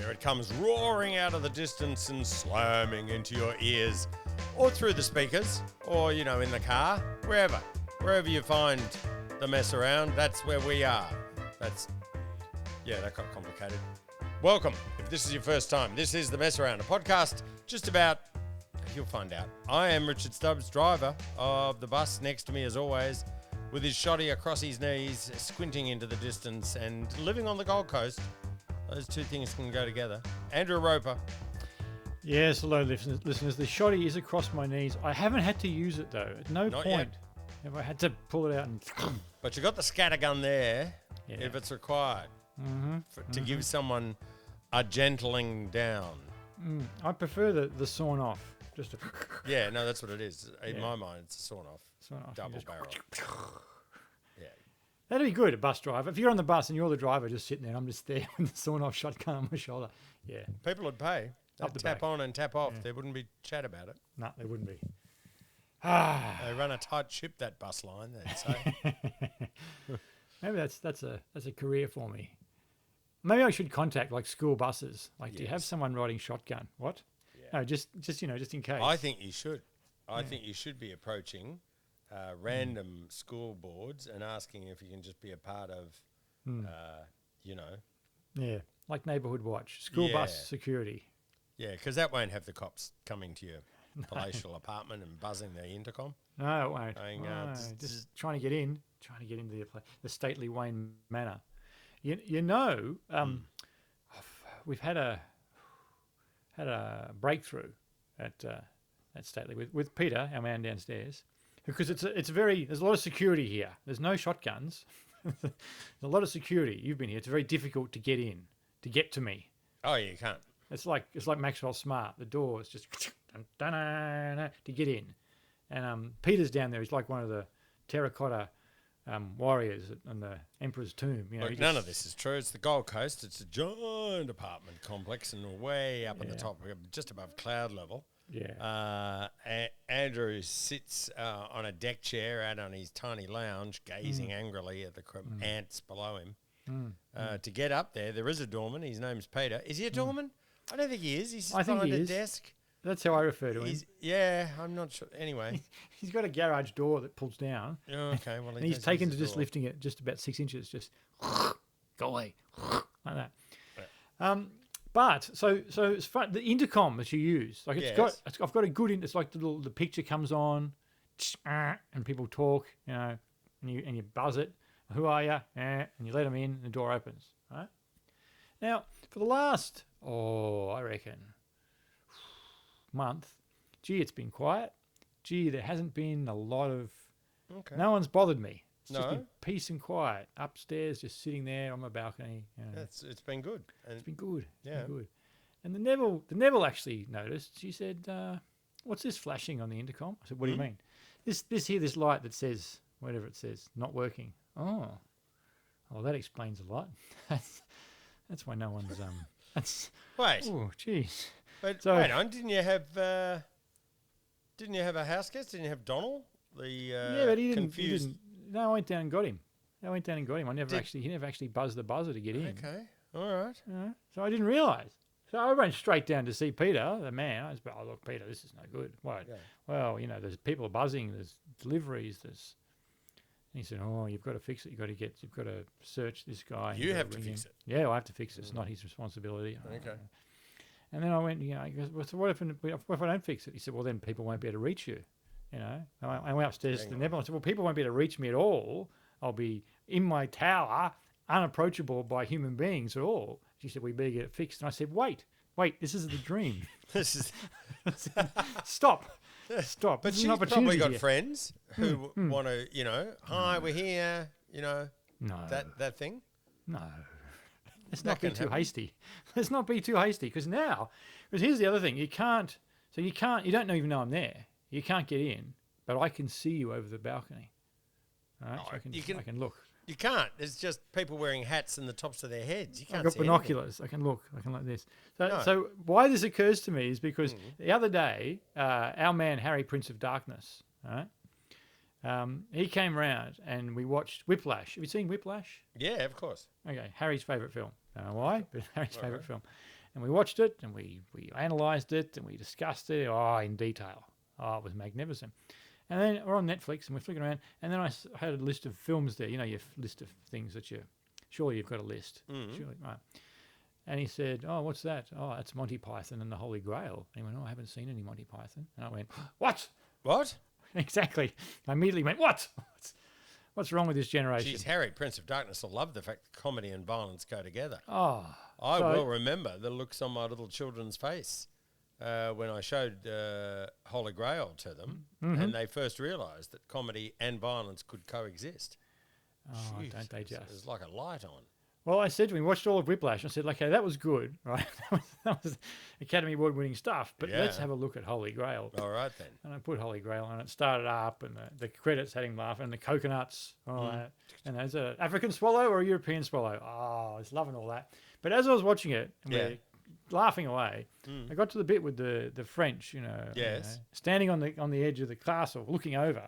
There it comes roaring out of the distance and slamming into your ears or through the speakers or, in the car, wherever you find the mess around, that's where we are. That got complicated. Welcome. If this is your first time, this is The Mess Around, a podcast just about, you'll find out. I am Richard Stubbs, driver of the bus. Next to me, as always, with his shotty across his knees, squinting into the distance and living on the Gold Coast. Those two things can go together. Andrew Roper. Yes, hello, listeners. The shotty is across my knees. I haven't had to use it, though. At no Not point yet. have I had to pull it out and... But you got the scattergun there Yeah. if it's required to give someone a gentling down. I prefer the sawn off. Just a... Yeah, no, that's what it is. In Yeah. my mind, it's a sawn off. Sawn off. Double Just- barrel. Yeah. That'd be good, a bus driver. If you're on the bus and you're the driver just sitting there and I'm just there with the sawn off shotgun on my shoulder. Yeah. People would pay. Up They'd the tap back. on and tap off. Yeah. There wouldn't be chat about it. No, there wouldn't be. They run a tight ship, that bus line, they'd say. Maybe that's a career for me. Maybe I should contact like school buses. Like, do you have Yes. someone riding shotgun? What? Yeah. No, just in case. I think you should. I think you should be approaching random school boards and asking if you can just be a part of, Yeah, like neighbourhood watch, school Yeah. bus security. Yeah, because that won't have the cops coming to your palatial apartment and buzzing their intercom. No, it won't. Going, No, zzz, zzz. just trying to get into the stately Wayne Manor. We've had a breakthrough at stately with Peter, our man downstairs, because there's a lot of security here. There's no shotguns. There's a lot of security. You've been here. It's very difficult to get in, to get to me. Oh, yeah, you can't. It's like Maxwell Smart. The door is just to get in, and Peter's down there. He's like one of the terracotta warriors on the Emperor's tomb. You know, Look, none of this is true. It's the Gold Coast. It's a giant apartment complex and way up at the top, just above cloud level. Yeah. Andrew sits on a deck chair out on his tiny lounge, gazing angrily at the ants below him. To get up there is a doorman. His name's Peter. Is he a doorman? I don't think he is. He's I think behind he a is. desk. That's how I refer to him. Yeah, I'm not sure. Anyway. He's got a garage door that pulls down, Okay, well, and he's taken to just lifting it just about 6 inches, just go away like that. Yeah. But so it's fun. The intercom that you use, like Yes. I've got a good. It's like the picture comes on, and people talk, and you buzz it. Who are you? And you let them in, and the door opens. Right now, for the last I reckon month, gee, it's been quiet. Gee, there hasn't been a lot of. Okay. No one's bothered me. It's just No? been peace and quiet upstairs, just sitting there on my balcony. It's been good. And It's been good. It's Yeah. been good. And the Neville actually noticed. She said, "What's this flashing on the intercom?" I said, "What do you mean?" This light that says whatever it says, not working. Oh, well, that explains a lot. That's why no one's That's wait, oh, jeez. but So- wait on. Didn't you have a house guest? Didn't you have Donald? The Yeah, but he didn't. confused. He didn't. No, I went down and got him. I never Did- he never actually buzzed the buzzer to get in. Okay, all right. So I didn't realise. So I went straight down to see Peter, the man. I was like, "Oh, look, Peter, this is no good." What? Yeah. Well, there's people buzzing. There's deliveries. And he said, "Oh, you've got to fix it. You've got to search this guy. You You've got have to ring fix him." it. Yeah, I have to fix it. It's not his responsibility. Okay. And then I went, he goes, "Well, so what if I don't fix it?" He said, "Well, then people won't be able to reach you." And I went upstairs to the Neville. I said, "Well, people won't be able to reach me at all. I'll be in my tower, unapproachable by human beings at all." She said, "We better get it fixed." And I said, Wait, this is the dream. This is. Stop. But This is she's an probably opportunity got here. friends who want to, hi, we're here. No. That thing. No. Let's That not be can too happen. hasty. Let's not be too hasty because here's the other thing. You don't even know I'm there. You can't get in, but I can see you over the balcony. All right, No, so you I can look. You can't. It's just people wearing hats in the tops of their heads. You can't I've got see binoculars. I can look. I can like this. So, No. so why this occurs to me is because the other day, our man Harry, Prince of Darkness, all right, he came round and we watched Whiplash. Have you seen Whiplash? anything. Yeah, of course. Okay, Harry's favourite film. I don't know why, but Harry's favourite film. And we watched it, and we analysed it, and we discussed it in detail. Oh, it was magnificent. And then we're on Netflix, and we're flicking around, and then I had a list of films there. You know, your list of things that surely you've got a list. Surely, right. And he said, "Oh, what's that? Oh, that's Monty Python and the Holy Grail." And he went, "Oh, I haven't seen any Monty Python." And I went, "What?" What? Exactly. I immediately went, "What? What's wrong with this generation?" Geez, Harry, Prince of Darkness will love the fact that comedy and violence go together. Oh, I will remember the looks on my little children's face when I showed Holy Grail to them, and they first realised that comedy and violence could coexist. oh, Jeez, don't they it just? was like a light on. Well, I said to him, we watched all of Whiplash. I said, okay, that was good, right? that was Academy Award winning stuff, but let's Yeah. have a look at Holy Grail. All right then. And I put Holy Grail on it, started up, and the credits had him laughing, and the coconuts, all that. And there's an African swallow or a European swallow. Oh, I was loving all that. But as I was watching it, and we're laughing away, I got to the bit with the French, Yes. standing on the edge of the castle, looking over.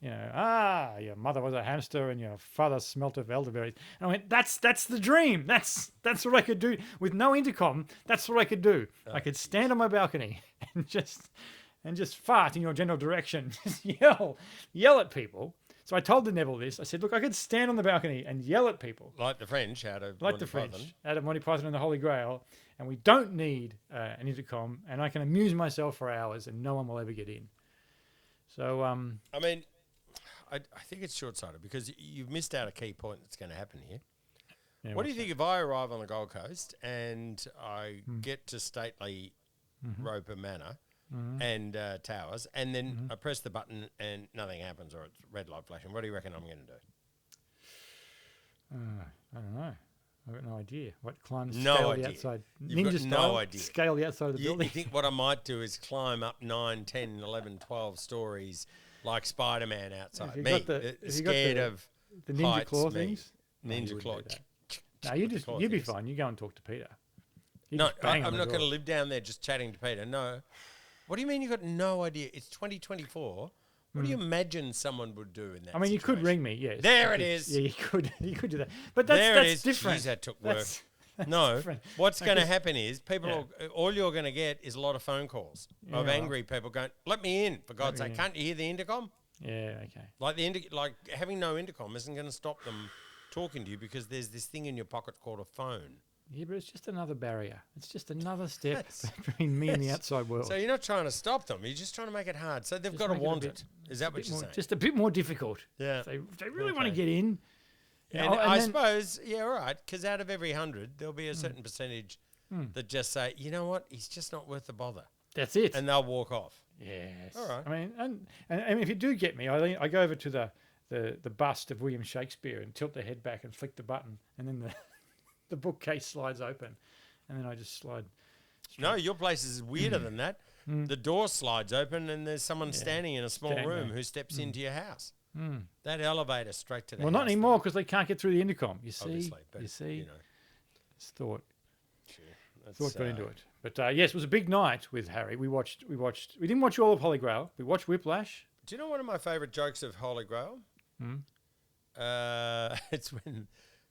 Your mother was a hamster and your father smelt of elderberries. And I went, that's the dream. That's what I could do with no intercom. That's what I could do. I could stand on my balcony and just fart in your general direction, just yell at people. So I told the Neville this. I said, look, I could stand on the balcony and yell at people. Like the French out of Like Monty the French, Python. out of Monty Python and the Holy Grail. And we don't need an intercom, and I can amuse myself for hours, and no one will ever get in. So, I mean, I think it's short-sighted because you've missed out a key point that's going to happen here. yeah, What do you think if I arrive on the Gold Coast and I get to stately Roper Manor and Towers, and then I press the button and nothing happens, or it's red light flashing? What do you reckon I'm going to do? I don't know. I've got no idea. What climb No scale idea. the outside? You've got Ninja no style, idea. scale the outside of the You building. think what I might do is climb up 9, 10, 11, 12 stories like Spider-Man outside. Have you Me, got the- have you got scared the- of the ninja heights, claw me. things? No, you Ninja wouldn't claw. do that. No, you'd be fine. You go and talk to Peter. You No, just bang on I'm the not going to door. live down there just chatting to Peter. No. What do you mean you got no idea? It's 2024. What do you imagine someone would do in that I mean, you could situation? ring me, yes. There You it could- is. Yeah, you could. You could do that. But that's There it that's is. different. Jeez, that took work. That's No, different. what's going to Because- happen is people, all you're going to get is a lot of phone calls of Yeah. angry people going, "Let me in, for God's me sake! in." Can't you hear the intercom?" Yeah. Okay. Like having no intercom isn't going to stop them talking to you because there's this thing in your pocket called a phone. Yeah, but it's just another barrier. It's just another step between me and the outside world. So you're not trying to stop them; you're just trying to make it hard. So they've Just got to make it a want bit- it. Is that what Bit you're more- saying? just a bit more difficult. Yeah. If they really want to Okay. get in. you And know, I then- suppose, yeah, all right, because out of every 100, there'll be a certain percentage that just say, you know what, he's just not worth the bother. that's it. And they'll walk off. Yes. All right. I mean, and if you do get me, I go over to the bust of William Shakespeare and tilt the head back and flick the button, and then the bookcase slides open, and then I just slide. No, your place is weirder than that. The door slides open and there's someone standing in a small Standing room there. who steps into your house. That elevator straight to the Well, house. not anymore because they can't get through the intercom. You see, Obviously, but, you see, you know, it's thought that's, got into it. But yes, it was a big night with Harry. We didn't watch all of Holy Grail. We watched Whiplash. Do you know one of my favourite jokes of Holy Grail?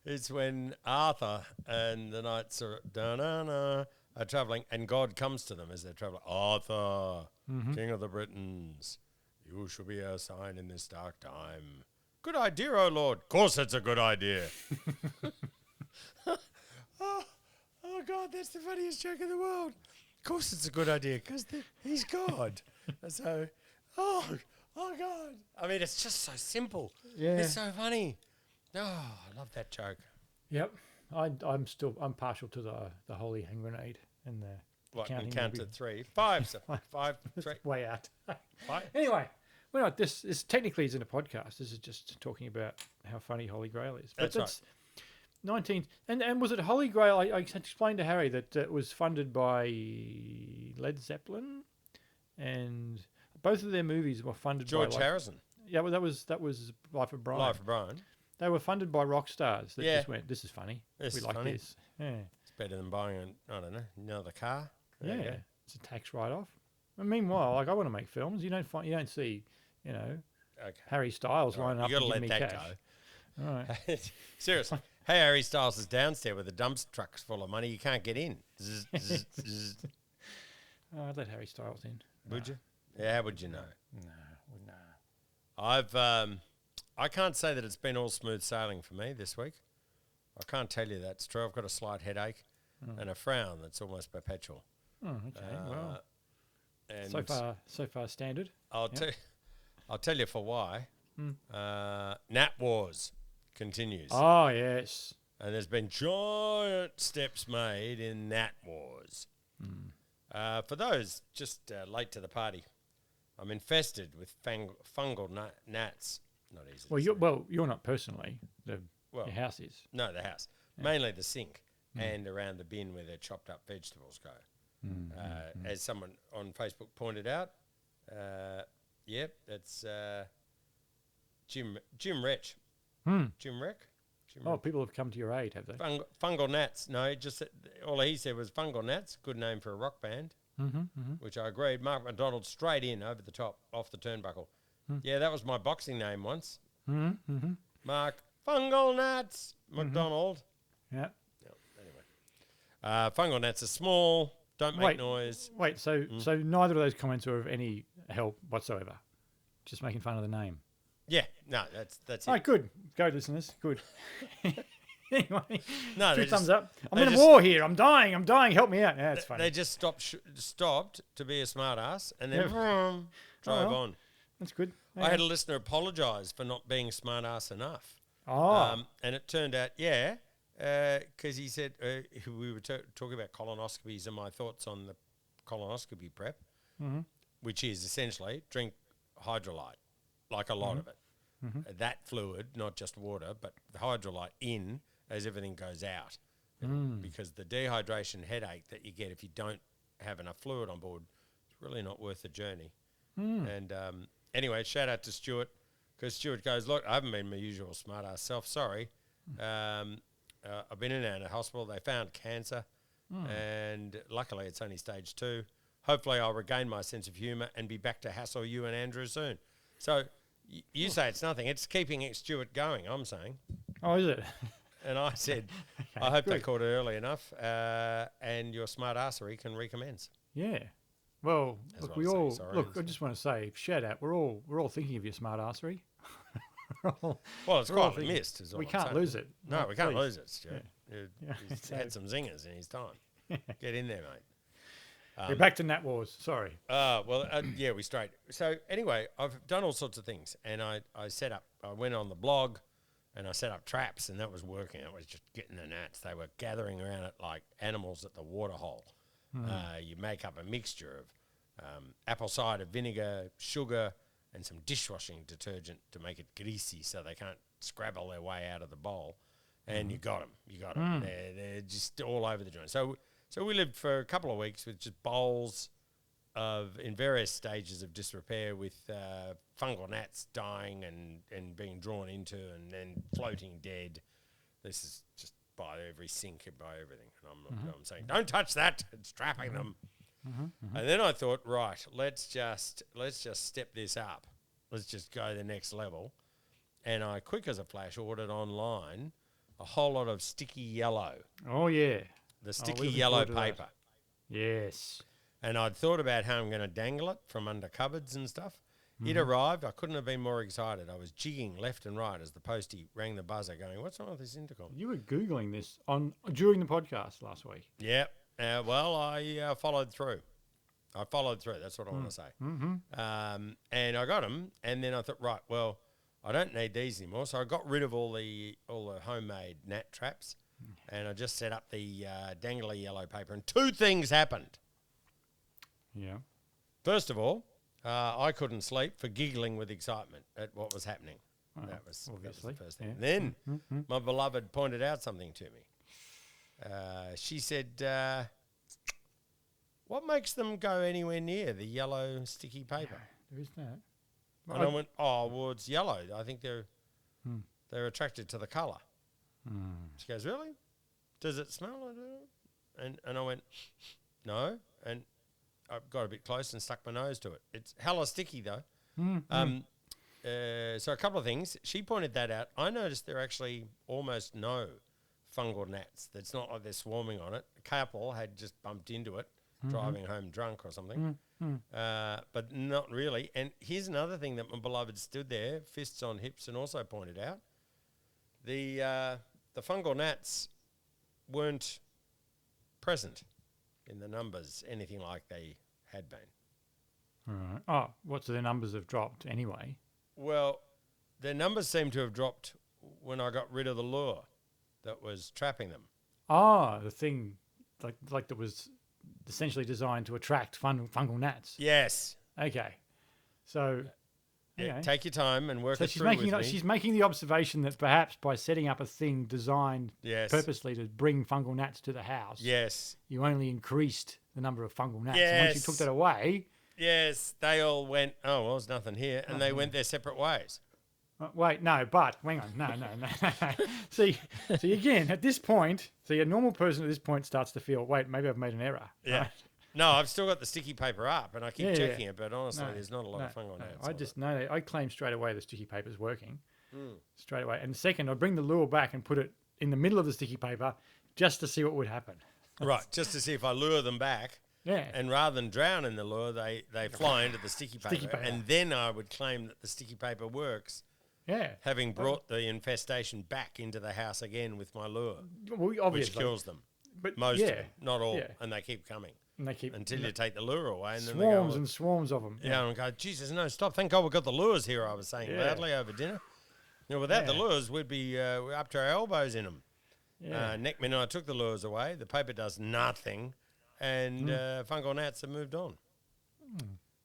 It's when Arthur and the knights are travelling, and God comes to them as they're travelling. Arthur, King of the Britons, you shall be our sign in this dark time. Good idea, O Lord. Of course, it's a good idea. Oh God, that's the funniest joke in the world. Of course, it's a good idea because he's God. So, oh God. I mean, it's just so simple. Yeah. It's so funny. Oh, I love that joke. Yep. I'm partial to the holy hand grenade and the What, counting and count maybe. to 3. 5, so 5, 3, way out. 5. Anyway, we're not. This technically isn't a podcast. This is just talking about how funny Holy Grail is. But That's right. 19 and was it Holy Grail? I explained to Harry that it was funded by Led Zeppelin, and both of their movies were funded George by Harrison. Yeah, well, that was Life of Brian. Life of Brian. They were funded by rock stars that Yeah. just went, "This is funny. This we is like funny." this." Yeah, It's better than buying another car. There you yeah. go. It's a tax write-off. And meanwhile, like I want to make films. You don't see, Okay. Harry Styles All right, lining up you to got to give let me that cash. go. All right. Seriously. Hey, Harry Styles is downstairs with a dumpster truck full of money. You can't get in. Zzz, zzz, zzz. Oh, I'd let Harry Styles in. Would you? Yeah, how would you know? No. I can't say that it's been all smooth sailing for me this week. I can't tell you that's true. I've got a slight headache and a frown that's almost perpetual. Oh, okay. Well, And so far standard. I'll tell you for why. Nat Wars continues. Oh, yes. And there's been giant steps made in Nat Wars. For those just late to the party, I'm infested with fungal gnats. Not easy. You're not personally. Your house is. No, the house. Mainly the sink and around the bin where the chopped up vegetables go. As someone on Facebook pointed out, that's Jim Rech. Jim Rech? Oh, people have come to your aid, have they? Fungal gnats. No, just all he said was fungal gnats. Good name for a rock band, which I agreed. Mark McDonald straight in over the top, off the turnbuckle. Yeah, that was my boxing name once. Mark Fungal Gnats McDonald. Yeah. Anyway, fungal gnats are small, don't make noise. Wait, so neither of those comments were of any help whatsoever. Just making fun of the name. Yeah, no, that's it. All right, good. Go, listeners. Good. Anyway, No, two thumbs up. I'm in a war here. I'm dying. Help me out. Yeah, it's funny. They just stopped to be a smart ass and then drove on. That's good. I had a listener apologise for not being smart ass enough. Oh. And it turned out, because he said we were talking about colonoscopies and my thoughts on the colonoscopy prep, which is essentially drink hydrolyte, like a lot of it. That fluid, not just water, but the hydrolyte in as everything goes out. Because the dehydration headache that you get if you don't have enough fluid on board is really not worth the journey. And anyway, shout out to Stuart, because Stuart goes, look, I haven't been my usual smart-ass self, sorry. I've been in and out of hospital. They found cancer, and luckily it's only stage 2. Hopefully I'll regain my sense of humour and be back to hassle you and Andrew soon. So you say it's nothing. It's keeping Stuart going, I'm saying. Oh, is it? And I said, I hope they caught it early enough and your smart-assery can recommence. Yeah. Well, That's look, what I'm saying. Sorry, I just want to say, shout out. We're all thinking of your smart assery. Well, it's quite missed. Is all we I'm can't saying. lose it. No, we can't please. lose it, Stuart. Yeah. He's had some zingers in his time. Get in there, mate. We're back to Nat Wars. Sorry. We straight. So anyway, I've done all sorts of things, and I went on the blog, and I set up traps, and that was working. I was just getting the gnats. They were gathering around it like animals at the water hole. You make up a mixture of apple cider vinegar, sugar, and some dishwashing detergent to make it greasy so they can't scrabble their way out of the bowl. And you got them. They're just all over the joint. So we lived for a couple of weeks with just bowls in various stages of disrepair with fungal gnats dying and being drawn into and then floating dead. This is just by every sink and by everything. And I'm saying, don't touch that. It's trapping them. And then I thought, right, let's just step this up. Let's just go the next level. And I, quick as a flash, ordered online a whole lot of sticky yellow. Oh, yeah. The sticky yellow paper. Yes. And I'd thought about how I'm going to dangle it from under cupboards and stuff. It arrived. I couldn't have been more excited. I was jigging left and right as the postie rang the buzzer going, what's wrong with this intercom? You were Googling this during the podcast last week. Yep. Well, I followed through. That's what I want to say. And I got them. And then I thought, right, well, I don't need these anymore. So I got rid of all the homemade gnat traps. And I just set up the dangly yellow paper. And 2 things happened. Yeah. First of all, I couldn't sleep for giggling with excitement at what was happening. That was the first thing. Yeah. Then my beloved pointed out something to me. She said, what makes them go anywhere near the yellow sticky paper? There is that. And I went, well, it's yellow. I think they're attracted to the colour. She goes, really? Does it smell like that? And I went, no. And I got a bit close and stuck my nose to it. It's hella sticky though. so a couple of things. She pointed that out. I noticed there are actually almost no fungal gnats. It's not like they're swarming on it. A couple had just bumped into it, driving home drunk or something. But not really. And here's another thing that my beloved stood there, fists on hips, and also pointed out. The fungal gnats weren't present in the numbers, anything like they had been. Right. Oh, what's their numbers have dropped anyway? Well, their numbers seem to have dropped when I got rid of the lure that was trapping them. Oh, the thing like that was essentially designed to attract fungal gnats. Yes. Okay. So, Yeah, okay. take your time and work So it she's through making with me. she's making the observation that perhaps by setting up a thing designed Yes. purposely to bring fungal gnats to the house, Yes. you only increased the number of fungal gnats. And once you took Yes. that away, Yes. They all went, oh, well, there's nothing here. And they went their separate ways. wait, no, but hang on, no. See, again, at this point, a normal person at this point starts to feel, wait, maybe I've made an error. Yeah. right? No, I've still got the sticky paper up and I keep Yeah, yeah. checking it, but honestly, No, there's not a lot of fungal gnats. I on just it. know that I claim straight away the sticky paper's working. Straight away. And second, I bring the lure back and put it in the middle of the sticky paper just to see what would happen. Right, just to see if I lure them back. Yeah. And rather than drown in the lure, they fly into the sticky paper. Sticky paper. And then I would claim that the sticky paper works, Yeah. having brought the infestation back into the house again with my lure, Well, which obviously. kills them. But Most yeah, of them, not all. yeah. And they keep coming And they keep until you take the lure away. And then swarms they go, and swarms of them. yeah, and go, Jesus, no, stop. Thank God we got the lures here, I was saying Yeah. loudly over dinner. You know, without the Yeah. lures, we'd be up to our elbows in them. Yeah. Next minute I took the lures away. The paper does nothing. And fungal gnats have moved on.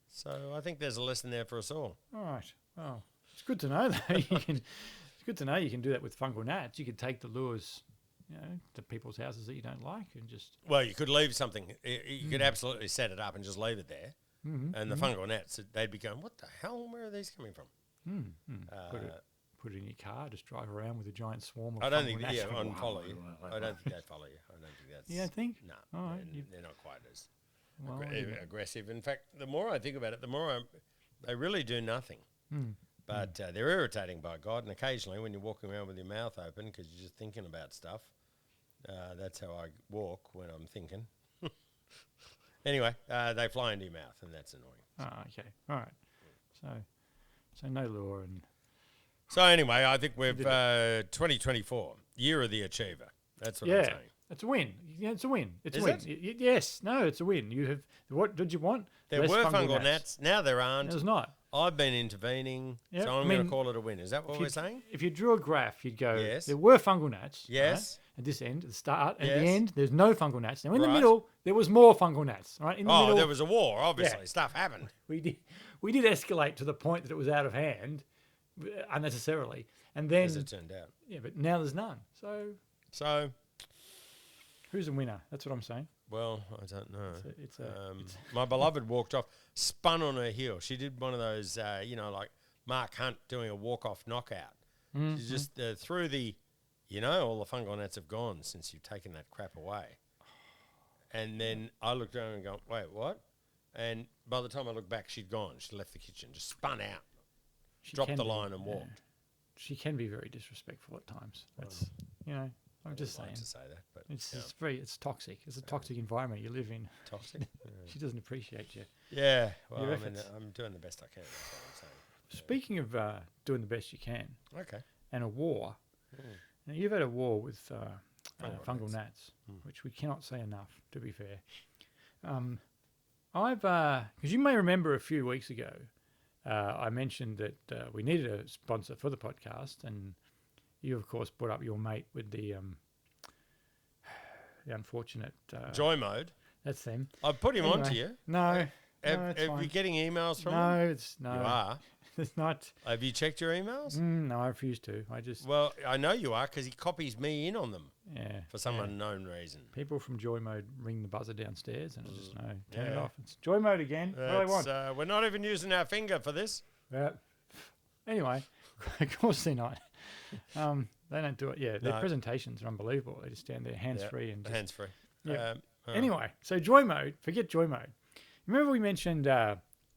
So I think there's a lesson there for us all. All right. Well, it's good to know that it's good to know you can do that with fungal gnats. You can take the lures, to people's houses that you don't like, and just Well, you could leave something. You could absolutely set it up and just leave it there. And the fungal gnats, they'd be going, what the hell? Where are these coming from? put it in your car, just drive around with a giant swarm of I don't fungal think, gnats. yeah, on follow you. I don't think they follow you. I don't think that's... You don't think? No, All right, they're not quite as Well, aggressive. In fact, the more I think about it, the more they really do nothing. Hmm. But they're irritating, by God. And occasionally, when you're walking around with your mouth open because you're just thinking about stuff, that's how I walk when I'm thinking. Anyway, they fly into your mouth, and that's annoying. Oh, okay. All right. So no lure and So anyway, I think we've 2024, year of the achiever. That's what I'm saying. it's a win. Yeah, it's a win. It's Is a win. it? Yes. No, it's a win. You have what did you want? There Less were fungal gnats. Now there aren't. There's not. I've been intervening, Yeah, so I I'm going mean, to call it a win. Is that what we're saying? If you drew a graph, you'd go, Yes. there were fungal gnats. Yes. Right? At this end, at the start. At Yes. the end, there's no fungal gnats. Now, in the Right. middle, there was more fungal gnats. Right? In the Oh, middle, there was a war, obviously. Yeah. Stuff happened. we did escalate to the point that it was out of hand unnecessarily. And then, As it turned out. yeah, but now there's none. So who's a winner? That's what I'm saying. Well, I don't know. It's My beloved walked off, spun on her heel. She did one of those, like Mark Hunt doing a walk-off knockout. She just threw the, all the fungal gnats have gone since you've taken that crap away. And then I looked around and go, wait, what? And by the time I looked back, she'd gone. She left the kitchen, just spun out, She dropped can the be, line and yeah. walked. She can be very disrespectful at times. That's I'm just I'd like saying. to say that, but It's toxic. It's a toxic environment you live in. toxic. She doesn't appreciate you. Yeah, well, Your I mean, efforts. I'm doing the best I can. That's what I'm saying. Speaking of doing the best you can Okay. and a war, now you've had a war with fungal gnats, Hmm. which we cannot say enough, to be fair. Because you may remember a few weeks ago, I mentioned that we needed a sponsor for the podcast, and you, of course, brought up your mate with the unfortunate. Joy mode. That's them. I've put him on to Anyway, you. No, Have, no, it's have fine. you getting emails from him? No, it's no. You are. It's not. Have you checked your emails? No, I refuse to. I just Well, I know you are because he copies me in on them yeah. for some yeah. unknown reason. People from Joy Mode ring the buzzer downstairs, and I just know turn it Yeah. off. It's Joy Mode again. What do they want? We're not even using our finger for this. Anyway, of course they're not. They don't do it. Yeah, their No. presentations are unbelievable. They just stand there hands free and just, Hands free. Yeah. Anyway, so Joy Mode. Forget Joy Mode. Remember we mentioned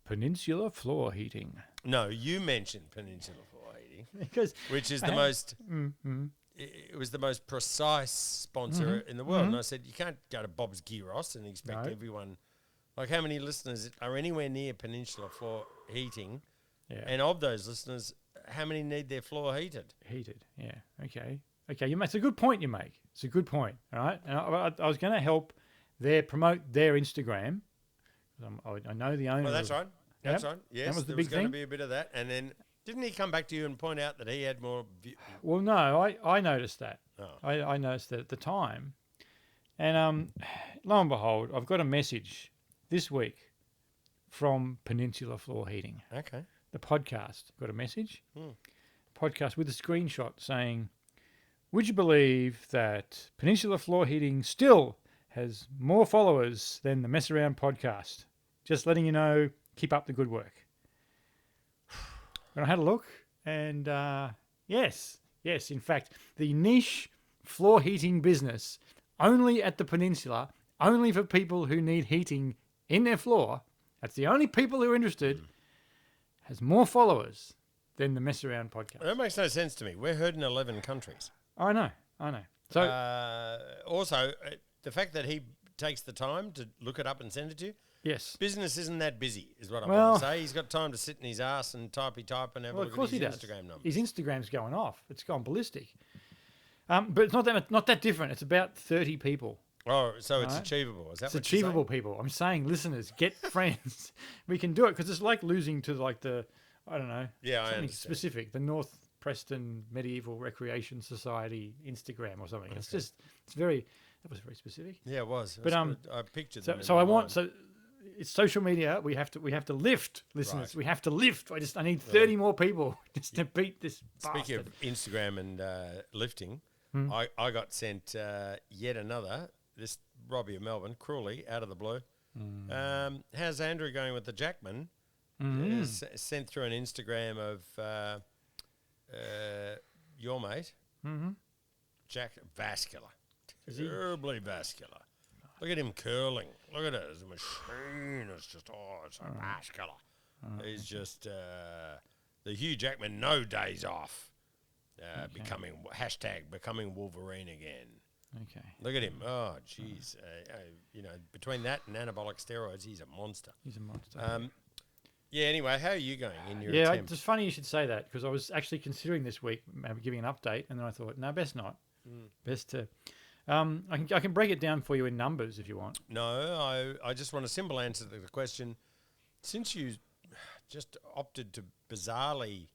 Peninsula Floor Heating. No, you mentioned Peninsula Floor Heating, because which is the most. It was the most precise sponsor in the world, and I said you can't go to Bob's Gyros and expect No. everyone. Like, how many listeners are anywhere near Peninsula Floor Heating? Yeah. And of those listeners, how many need their floor heated? Heated. Yeah. Okay. Okay. It's a good point you make. It's a good point. All right. And I was going to help promote their Instagram. I know the owner. Oh, that's right. That's right. Yes, that was the there big was going to thing. be a bit of that. And then didn't he come back to you and point out that he had more... Well, no, I noticed that. Oh. I noticed that at the time. And lo and behold, I've got a message this week from Peninsula Floor Heating. Okay. The podcast got a message. Podcast with a screenshot saying, would you believe that Peninsula Floor Heating still has more followers than the Mess Around podcast? Just letting you know, keep up the good work. And I had a look, and yes, in fact, the niche floor heating business, only at the Peninsula, only for people who need heating in their floor, that's the only people who are interested, has more followers than the Mess Around podcast. That makes no sense to me. We're heard in 11 countries. I know. So, Also, the fact that he takes the time to look it up and send it to you, yes. business isn't that busy, is what I'm Well- going to say. He's got time to sit in his ass and type and have Well, a of look course at he his does. Instagram numbers. His Instagram's going off. It's gone ballistic. But it's not that different. It's about 30 people. Oh, so it's Right. achievable. Is that It's what you're saying? achievable, people. I'm saying, listeners, get friends. We can do it because it's like losing to like I don't know, Yeah, I something understand. specific, the North Preston Medieval Recreation Society Instagram or something. It's just, that was very specific. Yeah, it was. But, That's good. I pictured them in So my I want, mind. so it's social media. We have to lift, listeners. Right. We have to lift. I need 30 more people just to beat this Speaking bastard. of Instagram and lifting, Hmm. I got sent yet another, this Robbie of Melbourne, cruelly, out of the blue. Hmm. How's Andrew going with the Jackman? Sent through an Instagram of your mate, Jack, vascular. Terribly vascular. Look at him curling. Look at it. It's a machine. It's just, it's so vascular. He's just the Hugh Jackman, no days off. Becoming Wolverine again. Okay. Look at him. Oh, jeez. Between that and anabolic steroids, he's a monster. He's a monster. Yeah, anyway, how are you going in your Yeah, attempt? it's funny you should say that because I was actually considering this week maybe giving an update, and then I thought, no, best not. Best to. I can break it down for you in numbers if you want. No, I just want a simple answer to the question. Since you just opted to bizarrely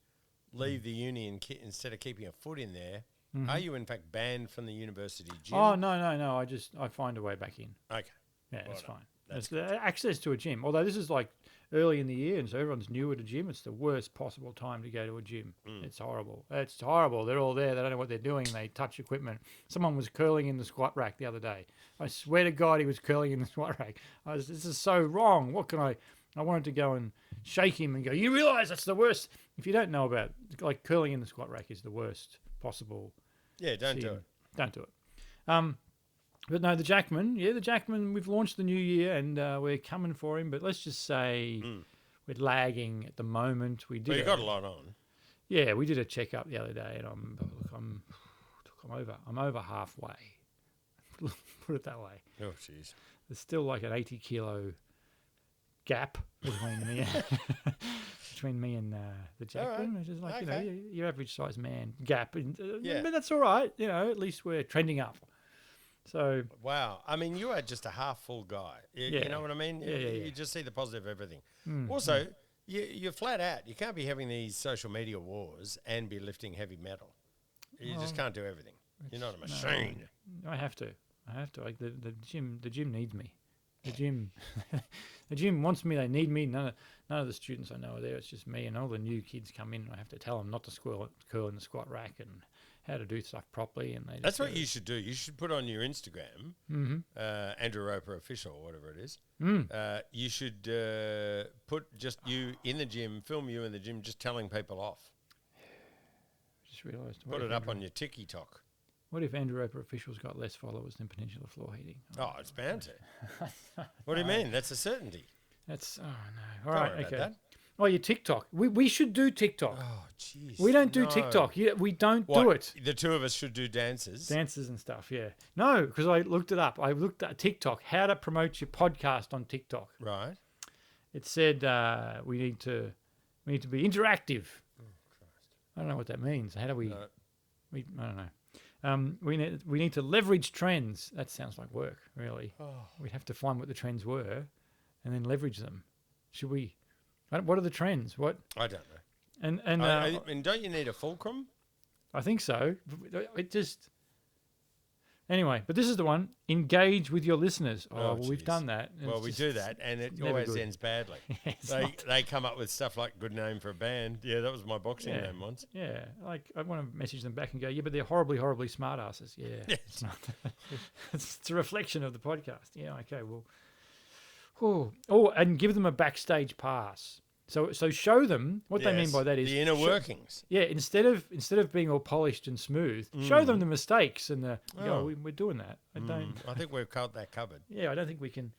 leave the uni and instead of keeping a foot in there, are you in fact banned from the university gym? Oh no! I find a way back in. Okay. Yeah, it's Righto. fine. That's There's access to a gym. Although this is like early in the year, and so everyone's new at a gym. It's the worst possible time to go to a gym. It's horrible. It's horrible. They're all there. They don't know what they're doing. They touch equipment. Someone was curling in the squat rack the other day. I swear to God, he was curling in the squat rack. This is so wrong. What can I wanted to go and shake him and go, you realise that's the worst. If you don't know about, like, curling in the squat rack is the worst possible. Yeah, don't do it. Don't do it. But no, the Jackman, we've launched the new year and we're coming for him. But let's just say we're lagging at the moment. We did. Well, you got a lot on. Yeah, we did a checkup the other day, and I'm over halfway. Put it that way. Oh, jeez. There's still like an 80-kilo gap between me and the Jackman, which is like Okay. your average size man gap. Yeah. But that's all right. At least we're trending up. So Wow. I mean, you are just a half full guy. You Yeah. know what I mean? Yeah. You just see the positive of everything. Also, you're flat out. You can't be having these social media wars and be lifting heavy metal. You just can't do everything. You're not a machine. I have to. Like the gym needs me. The gym wants me. They need me. None of the students I know are there. It's just me, and all the new kids come in. And I have to tell them not to curl in the squat rack and how to do stuff properly. And they That's what you should do. You should put on your Instagram, Andrew Roper Official or whatever it is. You should put just you in the gym, film you in the gym, just telling people off. Just realised. Put it up on your TikTok. What if Andrew Roper Official's got less followers than Peninsula Floor Heating? Oh, it's bound to. What do you mean? That's a certainty. That's no. Don't All right, worry about okay. that. Oh, your TikTok. We should do TikTok. Oh, jeez. We don't do no. TikTok. Yeah, we don't What, do it. The two of us should do dances. Dances and stuff, yeah. No, because I looked it up. I looked at TikTok, how to promote your podcast on TikTok. Right. It said we need to be interactive. Oh, Christ. I don't know what that means. How do we? No. I don't know. We need to leverage trends. That sounds like work, really. Oh. We'd have to find what the trends were, and then leverage them. Should we? What are the trends? What? I don't know. And I mean, don't you need a fulcrum? I think so. It just. Anyway, but this is the one. Engage with your listeners. Oh, well, we've geez. done that. and Well, it's we just- do that, and it never always good. ends badly. It's They not- they come up with stuff like good name for a band. Yeah, that was my boxing Yeah. name once. Yeah, like I want to message them back and go, yeah, but they're horribly, horribly smart asses. Yeah, it's not. It's a reflection of the podcast. Yeah, okay, well, and give them a backstage pass. So show them what they mean Yes, by that is the inner workings. Yeah, instead of being all polished and smooth, show them the mistakes and the you know, Oh. we're doing that. I don't. I think we've got that covered. Yeah, I don't think we can.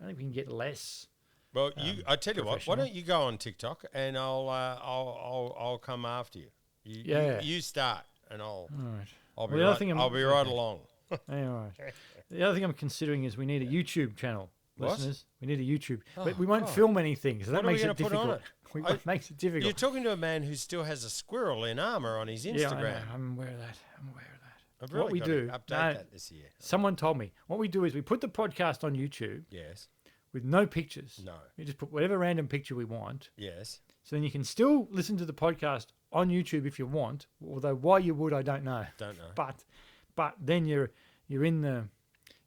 I think we can get less. Well, I tell you what. Why professional. don't you go on TikTok and I'll come after you. Yeah. You start and I'll All right. I'll be Well, the other right. thing I'm- I'll be right along. Anyway, the other thing I'm considering is we need a YouTube channel, What? listeners. We need a YouTube, but Oh, we won't God. film anything, so that What are we makes gonna it put on difficult. it? It makes it You're difficult. talking to a man who still has a squirrel in armor on his Yeah, I Instagram. know. I'm aware of that. I've What really we got do- to update no. that this year. Someone told me what we do is we put the podcast on YouTube Yes. with no pictures. No. We just put whatever random picture we want, Yes. so then you can still listen to the podcast on YouTube if you want. Although why you would, I don't know. Don't know. But then you're in the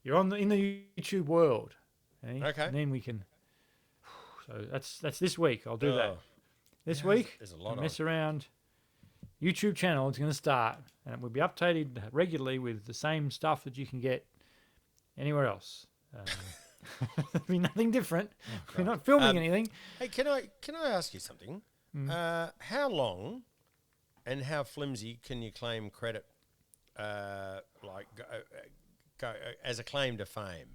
YouTube world. eh? Okay. And then we can. So that's this week. I'll do that. Oh, This yeah, week, there's a lot mess on. around. YouTube channel is going to start, and it will be updated regularly with the same stuff that you can get anywhere else. There'll be nothing different. We're not filming anything. Hey, can I ask you something? How long and how flimsy can you claim credit, as a claim to fame?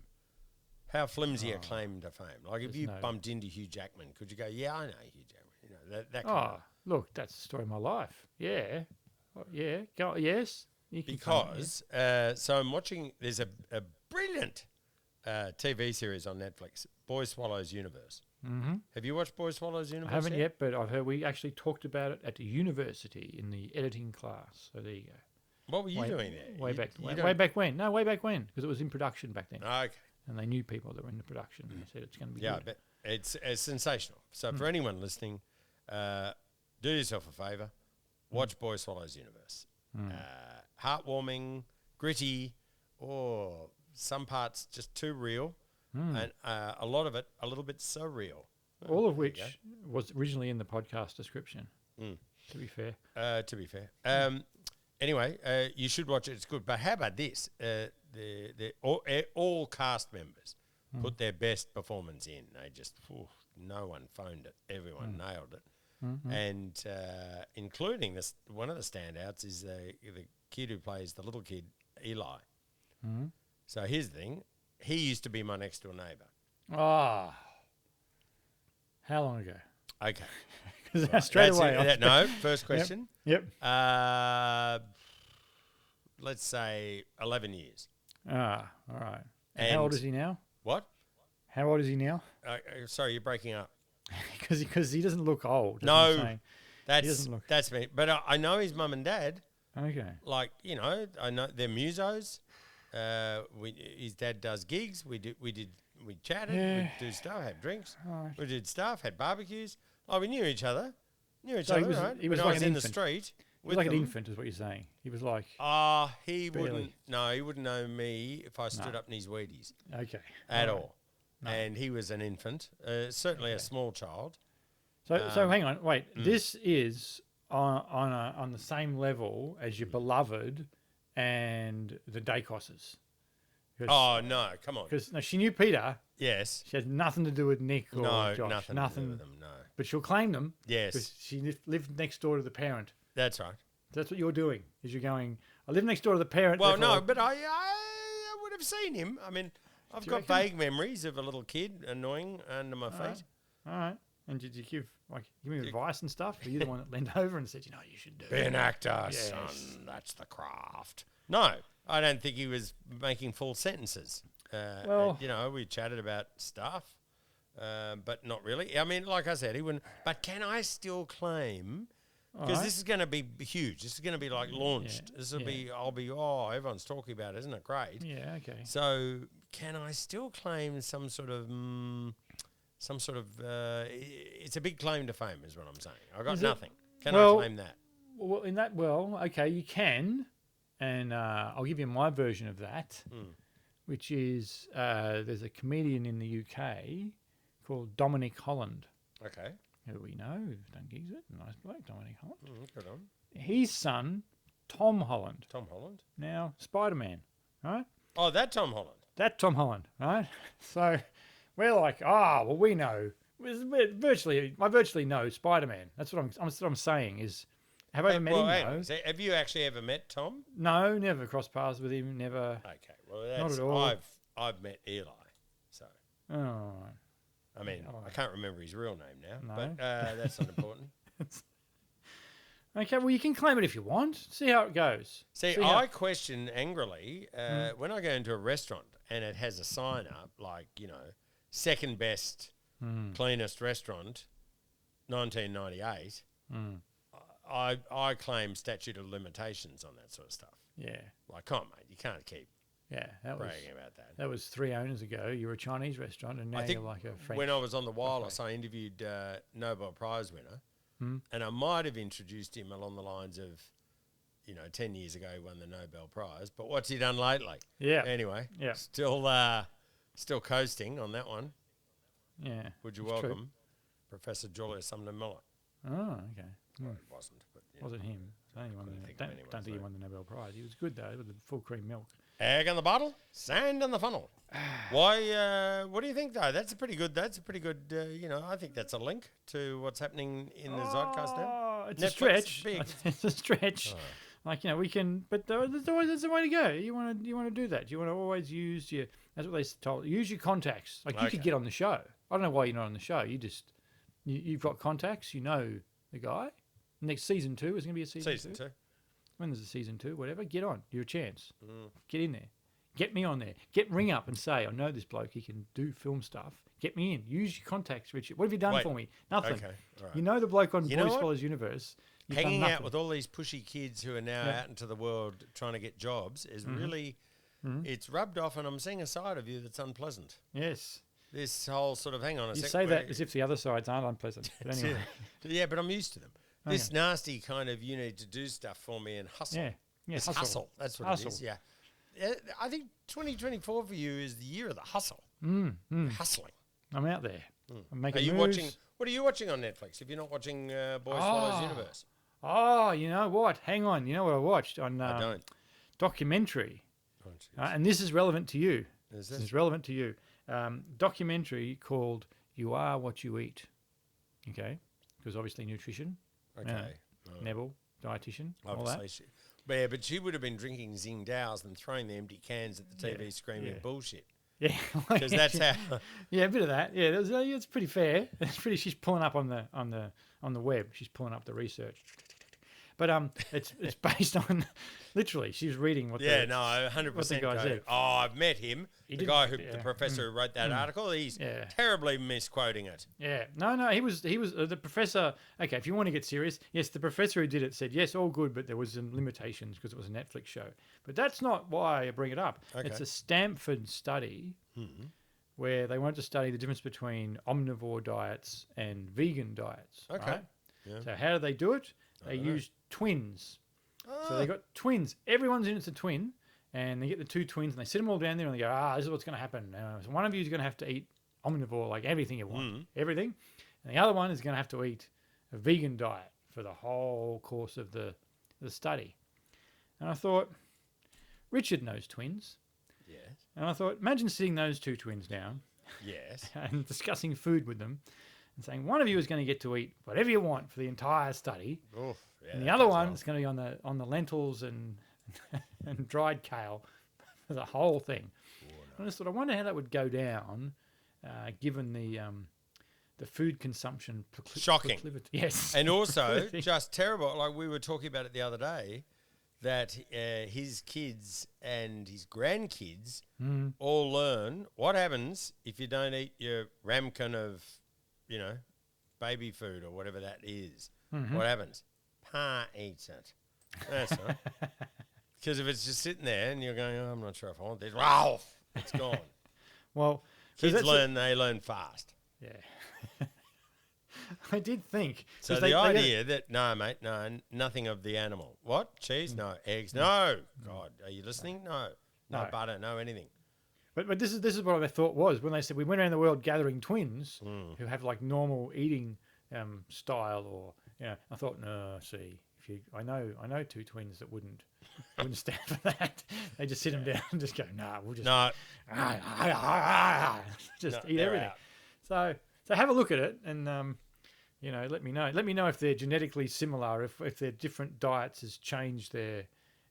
How flimsy a claim to fame? Like if there's you no- bumped into Hugh Jackman, could you go, yeah, I know Hugh Jackman? You know that kind Oh, of, look, that's the story of my life. Yeah, yeah. Go, yes, you can claim it, because so I'm watching. There's a brilliant TV series on Netflix, Boy Swallows Universe. Mhm. Have you watched Boy Swallows Universe? I haven't yet, but I've heard we actually talked about it at the university in the editing class. So there you go. What were you way, doing there? Way You- back, you way, don't- way back when? No, way back when, because it was in production back then, Okay. and they knew people that were in the production. And they said it's going to be Yeah, good. but it's sensational. So Hmm. for anyone listening, do yourself a favour, watch Boy Swallows Universe. Hmm. Heartwarming, gritty, or some parts just too real, Hmm. and a lot of it a little bit surreal. All of there you which was originally in the podcast description. To be fair, To be fair. Anyway, you should watch it. It's good. But how about this? All cast members put their best performance in. They just, no one phoned it. Everyone nailed it. And including this, one of the standouts is the kid who plays the little kid, Eli. So here's the thing. He used to be my next door neighbour. How long ago? Okay. Because straight That's away. it. No, first question. Yep. Let's say 11 years. All right. And how old And- is he now? What? How old is he now? Sorry, you're breaking up. Because he doesn't look old. that's what I'm No, saying. That's me. But I know his mum and dad. Okay. Like, you know, I know they're musos. His dad does gigs. We chatted. Yeah. We do stuff. Had drinks. All right. We did stuff. Had barbecues. Oh, we knew each other. So he was- right? he was When I like an in the infant. street. He was like an infant, is what you're saying. He was like, He Barely. wouldn't. No, he wouldn't know me if I stood up in his Wheaties okay. at All right. all. And he was an infant, certainly a small child. So hang on, wait. This is on the same level as your beloved and the Dacoses. Oh no, come on. Because no, she knew Peter. Yes. She has nothing to do with Nick or No, Josh. nothing to do with them. No. But she'll claim them. Yes. Because she lived next door to the parent. That's right. That's what you're doing. Is you're going, I live next door to the parent. Well, no, therefore-" but I would have seen him. I mean, I've Do you got reckon? vague memories of a little kid annoying under my feet. All right. And did you give like give me advice and stuff? Were you the one that leaned over and said, you should do Be an actor, Yes. son. That's the craft. No, I don't think he was making full sentences. Well- we chatted about stuff, but not really. I mean, like I said, he wouldn't. But can I still claim? Because this is going to be huge. This is going to be like launched. Yeah, This will yeah. be. everyone's talking about it, isn't it? Great. Yeah, okay. So can I still claim some sort of? It's a big claim to fame, is what I'm saying. I got Is it? nothing. Can Well- I claim that? Well, okay, you can, and I'll give you my version of that, which is there's a comedian in the UK called Dominic Holland, Okay. who we know, who's done gigs with, nice bloke, Dominic Holland. Good on. His son, Tom Holland, Tom Holland. now Spider-Man, right? Oh, that Tom Holland. That Tom Holland, right? So we're like, well, we know. I virtually know Spider-Man. That's what I'm saying is, have I ever met him? hang No. on. So have you actually ever met Tom? No, never crossed paths with him, never. Okay. Well, that's, at all. I've met Eli. So Oh, right. I mean, Oh. I can't remember his real name now, No. but that's not important. Okay, well, you can claim it if you want. See how it goes. See, how- I question angrily when I go into a restaurant and it has a sign up like, second best, cleanest restaurant, 1998. I claim statute of limitations on that sort of stuff. Yeah, Like, come on, mate, you can't keep yeah. bragging about that. That was 3 owners ago. You were a Chinese restaurant, and now I think you're like a French. when I was on the wireless, I interviewed Nobel Prize winner, and I might have introduced him along the lines of, 10 years ago he won the Nobel Prize, but what's he done lately? Yeah. Anyway, Yeah. still coasting on that one. Yeah. Would you it's true. welcome Professor Julius Sumner Miller? Oh, okay. Well, it wasn't, but Wasn't him. I only won couldn't the, think of don't anyone, don't think he so. won the Nobel Prize. He was good though, with the full cream milk. egg in the bottle, sand in the funnel. Why? What do you think, though? That's a pretty good. I think that's a link to what's happening in the zeitgeist now. Oh, it's a Netflix stretch. is big. It's a stretch. Like we can, but there's a way to go. You want to do that. You want to always use your. That's what they told. Use your contacts. Like you Okay. could get on the show. I don't know why you're not on the show. You've got contacts. You know the guy. Next season 2 is going to be a season 2. When there's a season 2, whatever, get on. You're a chance. Get in there. Get me on there. Get Ring up and say, I know this bloke. He can do film stuff. Get me in. Use your contacts, Richard. What have you done Wait. for me? Nothing. Okay, all right. You know the bloke on You know Boys what? Swallows Universe. You've Hanging done out nothing. with all these pushy kids who are now Yeah. out into the world trying to get jobs is Mm-hmm. really, it's rubbed off, and I'm seeing a side of you that's unpleasant. Yes. This whole sort of hang on a You sec. say that wait. as if the other sides aren't unpleasant. But anyway. Yeah, but I'm used to them. This nasty kind of you need to do stuff for me and hustle. Yeah. Yeah. It's hustle. That's what Hustle. it is. Yeah. I think 2024 for you is the year of the hustle. Hustling. I'm out there. I'm making Are you moves. watching? What are you watching on Netflix? If you're not watching Boys Swallows Universe, Oh, you know what? Hang on. You know what I watched on I don't. documentary, Oh, jeez. and this is relevant to you. Is This this? is relevant to you. Documentary called "You Are What You Eat." Okay, because obviously nutrition. Okay. Neville, dietitian, all that. Obviously, but she would have been drinking Tsingtaos and throwing the empty cans at the TV, screaming yeah. bullshit. Yeah, Because that's how. yeah, a bit of that. Yeah, it's pretty fair. It's pretty. She's pulling up on the web. She's pulling up the research. But it's based on literally. She was reading what. Yeah, the, no, 100%. what the guy said. Oh, I've met him. He The didn't- guy who, yeah. the professor who wrote that article, he's Yeah. terribly misquoting it. Yeah, no, he was the professor. Okay, if you want to get serious, yes, the professor who did it said yes, all good, but there was some limitations because it was a Netflix show. But that's not why I bring it up. Okay. It's a Stanford study where they wanted to study the difference between omnivore diets and vegan diets. Okay. Right? Yeah. So how do they do it? They used twins. So they got twins. Everyone's in it's a twin, and they get the two twins and they sit them all down there and they go, this is what's going to happen. So one of you is going to have to eat omnivore, like everything you want, everything, and the other one is going to have to eat a vegan diet for the whole course of the study. And I thought, Richard knows twins, Yes. and I thought, imagine sitting those two twins down Yes. and discussing food with them, and saying one of you is going to get to eat whatever you want for the entire study. Oof, yeah, And the that other goes one well. is going to be on the lentils and and dried kale for the whole thing. I just thought, I wonder how that would go down, given the food consumption Shocking. proclivity. Yes. And also, proclivity. just terrible. Like we were talking about it the other day, that his kids and his grandkids all learn what happens if you don't eat your ramekin of, baby food or whatever that is. What happens? Pa eats it. That's right. Because if it's just sitting there and you're going, I'm not sure if I want this, wow, it's gone. Well, Kids they learn fast. Yeah. I did think. So the idea that, no, mate, no, nothing of the animal. What? Cheese? No. Eggs? No. God, are you listening? No. No butter, no anything. But this is what I thought was when they said we went around the world gathering twins who have like normal eating style, or I thought, no, see, I know two twins that wouldn't stand for that. They just sit them down and just go, nah, we'll just eat everything. So have a look at it and let me know. Let me know if they're genetically similar, if their different diets has changed their,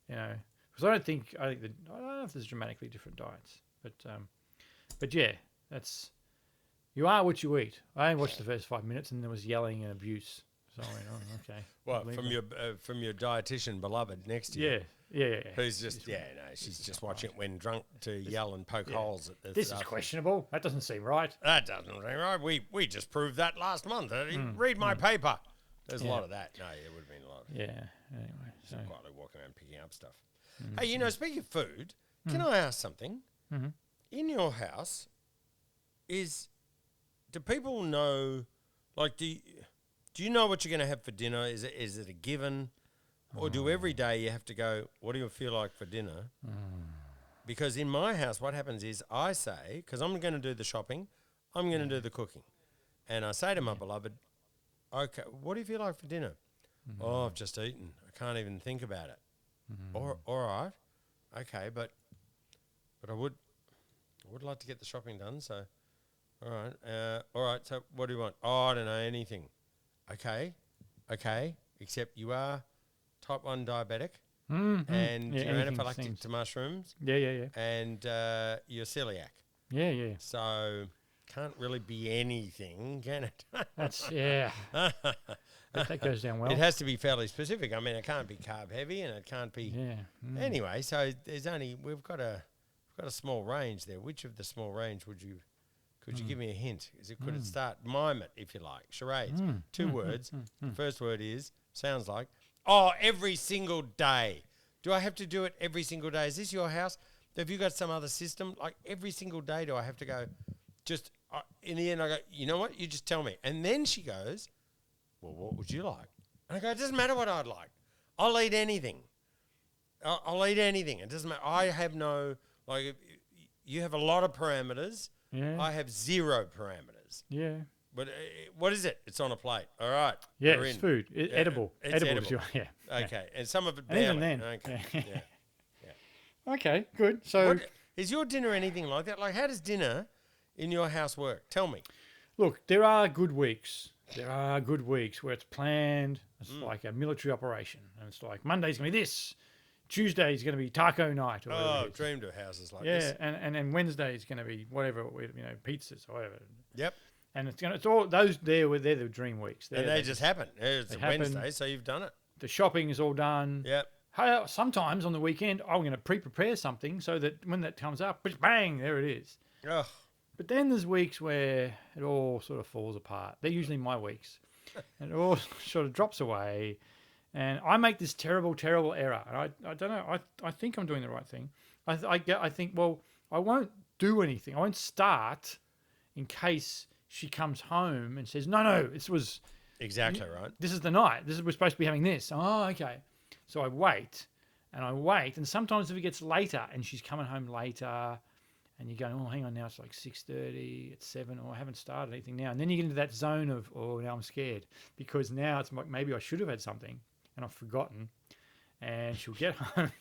because I don't know if there's dramatically different diets, but yeah, that's, you are what you eat. I only watched the first 5 minutes and there was yelling and abuse. So I went, oh, okay. Well, from your dietitian beloved next to you. Yeah. Who's just, she's just watching it when drunk to yell and poke holes at the This is questionable. That doesn't seem right. That doesn't seem right. We just proved that last month. Read my paper. There's a lot of that. No, there would have been a lot. Yeah. Anyway. So. Quietly walking around picking up stuff. Hey, speaking of food, can I ask something? Mm-hmm. In your house, do people know, like, do you know what you're going to have for dinner? Is it a given? Or do every day you have to go, what do you feel like for dinner? Because in my house, what happens is I say, because I'm going to do the shopping, I'm going to do the cooking. And I say to my beloved, okay, what do you feel like for dinner? Oh, I've just eaten. I can't even think about it. All right. Okay, but I would like to get the shopping done, so all right, so what do you want? Oh, I don't know, anything. Okay, except you are type 1 diabetic and you're anaphylactic to mushrooms. Yeah. And you're celiac. Yeah. So can't really be anything, can it? That's, but that goes down well. It has to be fairly specific. I mean, it can't be carb heavy and it can't be... Yeah. Anyway, so we've got a small range there. Which of the small range could you give me a hint? Could it start? Mime it, if you like. Charades. 2 words. First word sounds like, every single day. Do I have to do it every single day? Is this your house? Have you got some other system? Like every single day do I have to go, in the end I go, you know what? You just tell me. And then she goes, well, what would you like? And I go, it doesn't matter what I'd like. I'll eat anything. I'll eat anything. It doesn't matter. I have no, like, you have a lot of parameters. Yeah. I have 0 parameters. Yeah. But what is it? It's on a plate. All right. Yeah, it's food. Edible. It's edible. Yeah. Okay. And some of it and even then. Okay. Yeah. Okay, good. So is your dinner anything like that? Like, how does dinner in your house work? Tell me. Look, there are good weeks. There are good weeks where it's planned. It's like a military operation. And it's like Monday's going to be this. Tuesday's going to be taco night. Or I've dreamed of houses like this. Yeah, and then Wednesday's going to be whatever, pizzas or whatever. Yep. And it's all those they're the dream weeks. They just happen. It's a Wednesday, so you've done it. The shopping is all done. Yep. Sometimes on the weekend, I'm going to prepare something so that when that comes up, bang, there it is. Ugh. But then there's weeks where it all sort of falls apart. They're usually my weeks. And it all sort of drops away. And I make this terrible, terrible error. And I don't know. I think I'm doing the right thing. I think, well, I won't do anything. I won't start in case she comes home and says, no, this was... Exactly right. This is the night. We're supposed to be having this. Oh, okay. So I wait. And sometimes if it gets later and she's coming home later... And you're going, oh, hang on, now it's like 6:30, it's 7, I haven't started anything now. And then you get into that zone of, now I'm scared. Because now it's like, maybe I should have had something and I've forgotten. And she'll get home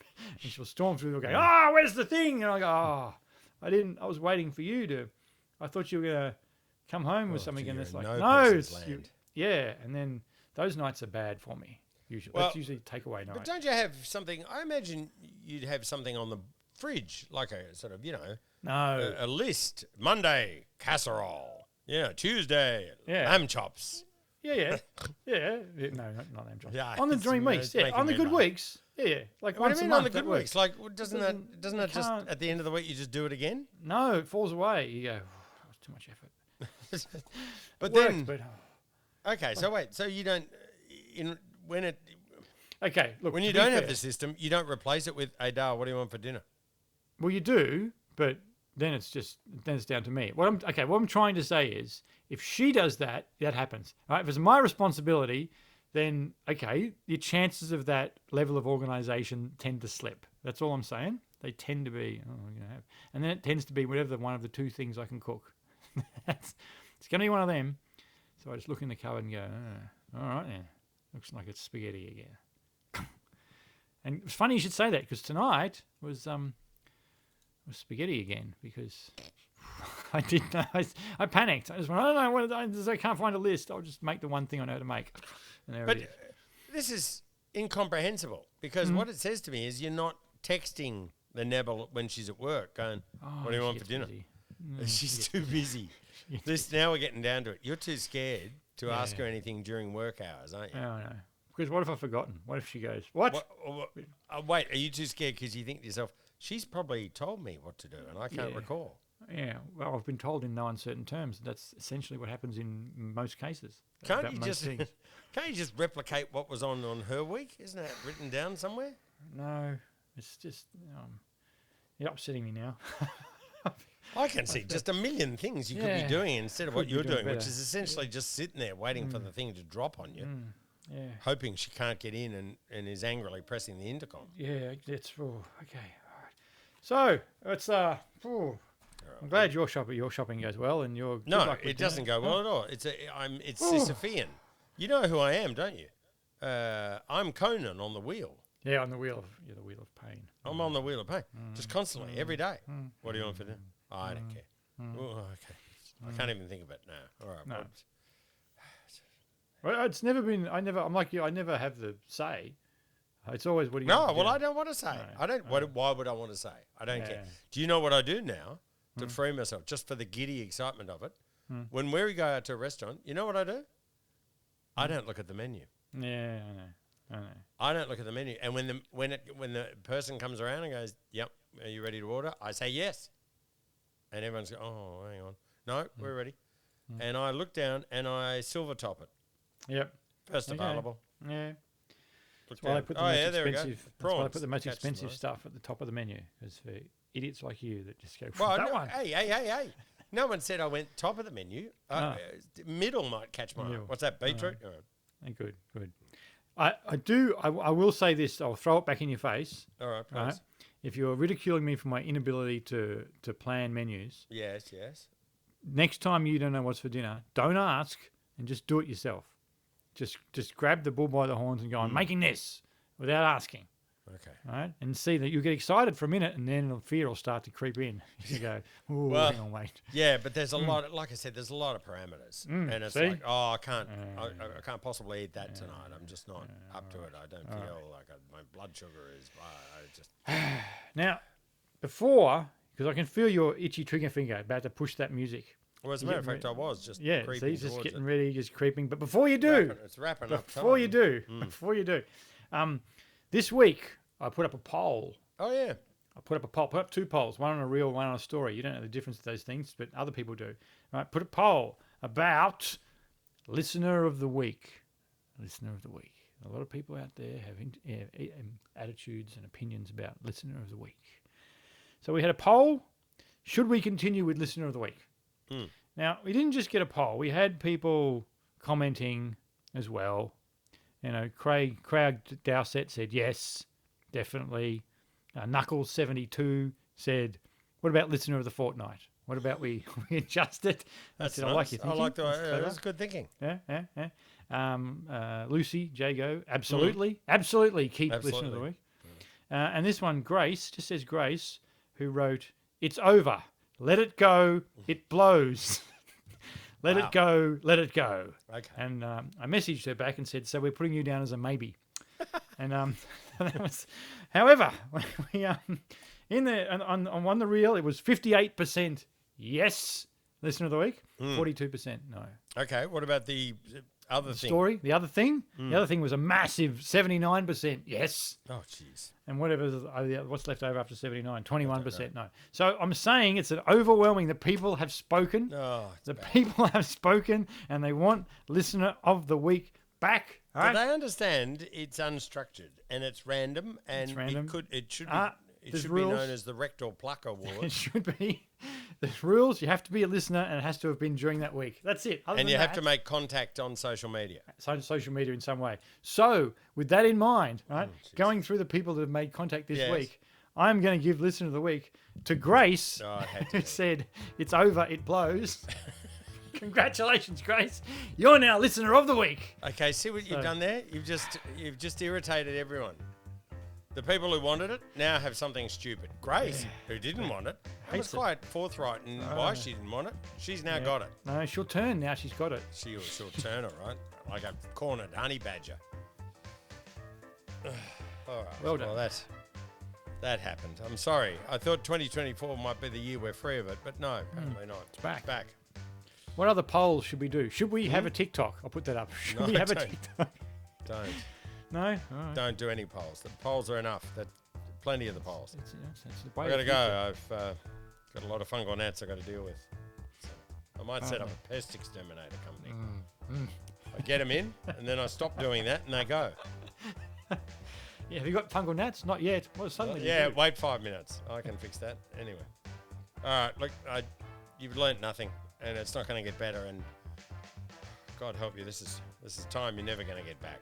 and she'll storm through and go, where's the thing? And I go, I was waiting for you I thought you were going to come home with something. And it's like, yeah. And then those nights are bad for me, usually. That's usually takeaway night. But don't you have something, I imagine you'd have something on the fridge, like a sort of, No. A list. Monday, casserole. Tuesday, Yeah. lamb chops. Yeah. No, not lamb chops. Yeah, On the it's- dream it's weeks. Yeah. making On the me good laugh. weeks. Yeah. Like What once do you a mean on month. the good that works. weeks? Like, doesn't Doesn't- that just can't- at the end of the week you just do it again? No, it falls away. You go, oh, it's too much effort. But Worked, then, but, okay, so wait, so you don't when okay, look. you to be don't have fair- the system, you don't replace it with, "Hey, Dale, what do you want for dinner?" Well, you do, but then it's down to me. What I'm trying to say is, if she does that, that happens. Right? If it's my responsibility, then okay, your chances of that level of organisation tend to slip. That's all I'm saying. They tend to be, and then it tends to be whatever one of the two things I can cook. It's going to be one of them. So I just look in the cupboard and go, all right, then. Looks like it's spaghetti again. And it's funny you should say that because tonight was spaghetti again because I didn't know. I panicked. I just went, I don't know. I can't find a list. I'll just make the one thing I know how to make. And there But it is. this is incomprehensible because Mm. what it says to me is you're not texting the Nebel when she's at work going, "What do you she want for gets dinner?" busy. She's too busy. Now we're getting down to it. You're too scared to ask her anything during work hours, aren't you? Oh, no. Because what if I've forgotten? What if she goes, what? Wait, are you too scared because you think to yourself, she's probably told me what to do and I can't Yeah. recall? Yeah, well, I've been told in no uncertain terms. That's essentially what happens in most cases. Can't about you most just things. can't you just replicate what was on her week? Isn't that written down somewhere? No, it's just you're upsetting me now. I can see just a million things you could Yeah. be doing instead of Could what be you're doing doing, which better. is essentially just sitting there waiting for the thing to drop on you, Yeah, hoping she can't get in and is angrily pressing the intercom. yeah, it's okay. All right. So it's I'm glad your shopping goes well, and your good No, luck with it doesn't dinner. go well at all. It's Sisyphean. You know who I am, don't you? I'm Conan on the wheel. Yeah, on the wheel of the wheel of pain. I'm on the wheel of pain, just constantly, every day. What do you want for dinner? Oh, I don't care. Oh, okay. I can't even think of it now. All right. No. well, Well, it's never been. I'm like you. I never have the say. It's always what do you? no, want for well, I dinner? don't want to say. No, I don't. Why would I want to say? I don't care. Yeah. Do you know what I do now to free myself, just for the giddy excitement of it? When we go out to a restaurant, you know what I do? I don't look at the menu. Yeah, I know. I don't look at the menu. And when the person comes around and goes, "Yep, are you ready to order?" I say yes. And everyone's go, "Oh, hang on, no, we're ready." And I look down and I silver top it. Yep. First Okay. available. Yeah. Look That's why I down. put the Oh most yeah, there we go. expensive. That's why I Prawns. put the most Catch expensive nice. stuff at the top of the menu. Because for idiots like you that just go Well, that no, one. hey. No one said I went top of the menu. Middle might catch my eye. Middle. What's that, beetroot? All right. Good. I will say this. I'll throw it back in your face. All right, please. Right? If you're ridiculing me for my inability to plan menus, Yes. next time you don't know what's for dinner, don't ask and just do it yourself. Just grab the bull by the horns and go, I'm making this without asking. Okay. Right? And see that you get excited for a minute and then fear will start to creep in. You go, ooh, Well, hang on, wait. Yeah, but there's a lot. Like I said, there's a lot of parameters, and it's see? like, oh, I can't possibly eat that tonight. I'm just not up to it. I don't feel like my blood sugar is. I just. Now, before, because I can feel your itchy trigger finger about to push that music. Well, as a matter of fact, I was just Yeah, creeping see, just towards getting it. ready, just creeping. But before you do, It's wrapping up. before you time. do, this week I put up a poll. Oh yeah. Put up two polls, one on a reel, one on a story. You don't know the difference of those things, but other people do. Right? Put a poll about listener of the week. Listener of the week. A lot of people out there have attitudes and opinions about listener of the week. So we had a poll. Should we continue with listener of the week? Now, we didn't just get a poll. We had people commenting as well. You know, Craig Dowsett said yes, definitely. Knuckles72 said, what about listener of the fortnight? What about we adjust it? That's said, nice. I like your I thinking. like the. That's clever." That's good thinking. Yeah. Lucy, Jago, absolutely keep listener of the Absolutely. week. And this one, Grace, just says Grace, who wrote, it's over. Let it go. It blows. Let Wow. it go. Let it go. Okay. And I messaged her back and said, so we're putting you down as a maybe. And that was, however, we on the reel, it was 58% yes, Listener of the week, 42% no. Okay, what about the other thing? Story, the other thing? The other thing was a massive 79% yes. Oh, jeez. And what's left over after 79? 21% no. So I'm saying it's an overwhelming. The people have spoken. Oh, The people have spoken, and they want listener of the week back. All but right? they understand it's unstructured and it's random, and random. it should there's be rules. known as the Rectal Pluck Award. It should be. There's rules. You have to be a listener, and it has to have been during that week. That's it. Other And than you have that, to make contact on social media. social media in some way. So, with that in mind, right, going through the people that have made contact this Yes. week, I'm going to give listener of the week to Grace, Oh, it had to who be. said, "It's over, it blows." Congratulations, Grace. You're now listener of the week. Okay, see what you've done there? You've just irritated everyone. The people who wanted it now have something stupid. Grace, who didn't want it, was Hates it. quite forthright in why she didn't want it. She's now got it. No, she'll turn now. She's got it. She'll turn it, right? Like a cornered honey badger. All right. Well done. Well, that happened. I'm sorry. I thought 2024 might be the year we're free of it, but no, apparently not. It's back. It's back. What other polls should we do? Should we have a TikTok? I'll put that up. Should No, we have a don't. TikTok? Don't. No? All right. Don't do any polls. The polls are enough. Plenty of the polls. It's the way I got to of go. I've got a lot of fungal gnats I got to deal with. So I might set up a pest exterminator company. I get them in, and then I stop doing that, and they go. Yeah, have you got fungal gnats? Not yet. Well, suddenly you Yeah, do. wait 5 minutes. I can fix that. Anyway. All right, look, you've learnt nothing, and it's not going to get better. And God help you, this is time you're never going to get back.